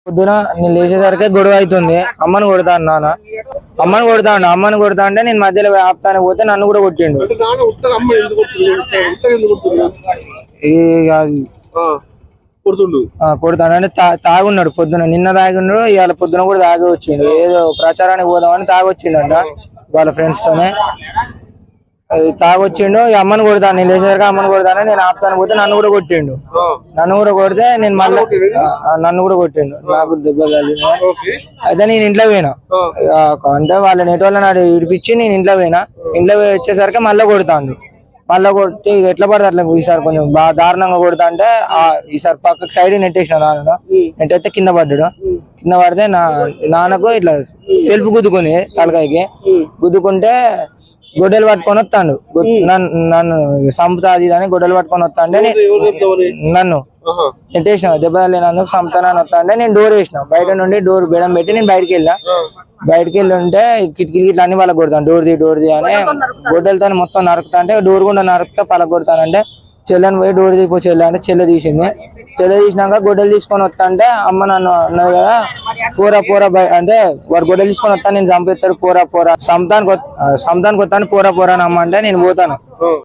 పొద్దున నేను లేచేసరికి గొడవ అవుతుంది. అమ్మని కొడతాను నాన్న, అమ్మని కొడతా అంటే నేను మధ్యలో ఆపుతానే పోతే నన్ను కూడా కొట్టిండు. కొడతాను అంటే తాగున్నాడు పొద్దున, నిన్న తాగున్నాడు, ఇవాళ పొద్దున కూడా తాగి వచ్చిండు. ఏదో ప్రచారానికి పోదామని తాగొచ్చిండంట వాళ్ళ ఫ్రెండ్స్ తోనే. తాగొచ్చిండు. అమ్మని కొడతాను, నేను లేచేసరికి అమ్మని కొడతాను, నేను ఆపుతాను పోతే నన్ను కూడా కొట్టిండు. నన్ను కూడా కొడితే నేను మళ్ళీ నన్ను కూడా కొట్టిండు, నాకు దెబ్బలు. అయితే నేను ఇంట్లో పోయినా, అంటే వాళ్ళ నెట్ వాళ్ళ నాడు ఇడిపించి నేను ఇంట్లో పోయినా. ఇంట్లో వచ్చేసరికి మళ్ళీ కొడతాను. మళ్ళీ కొట్టి ఎట్లా పడితే అట్లా ఈసారి కొంచెం బాగా దారుణంగా కొడతా అంటే ఈసారి పక్కకు సైడ్ నెట్టేసిన నాన్న. నెట్టయితే కింద పడ్డాడు. కింద పడితే నాన్నకు ఇట్లా సెల్ఫ్ గుద్దుకుంది తలకాయకి. గుద్దుకుంటే గొడ్డలు పట్టుకొని వస్తాడు, నన్ను సంపుతాది అని గొడ్డలు పట్టుకొని వస్తా అంటే నన్ను నెట్టేసిన. దెబ్బ లేనందుకు సంపుతానని వస్తా అంటే నేను డోర్ వేసిన, బయట నుండి డోర్ బెడం పెట్టి నేను బయటకు వెళ్ళా. బయటకు వెళ్ళి ఉంటే కిటికీలు ఇట్లా అన్ని వాళ్ళకి కొడతాను, డోర్ది అని గొడ్డలతో మొత్తం నరుకుతా అంటే డోర్ కూడా నరుకుతా పలక కొడతానంటే చెల్లని పోయి డోర్ తీపో చెల్లె అంటే చెల్లె తీసింది. చెల్లె తీసినాక గొడ్డలు తీసుకొని వస్తా అంటే అమ్మ నన్ను అన్నది కదా పోరా అంటే వాడు గొడ్డలు తీసుకొని వస్తాను నేను చంపేస్తాడు పోరా సంతానికి వస్తాను పోరా అని అమ్మ అంటే నేను పోతాను.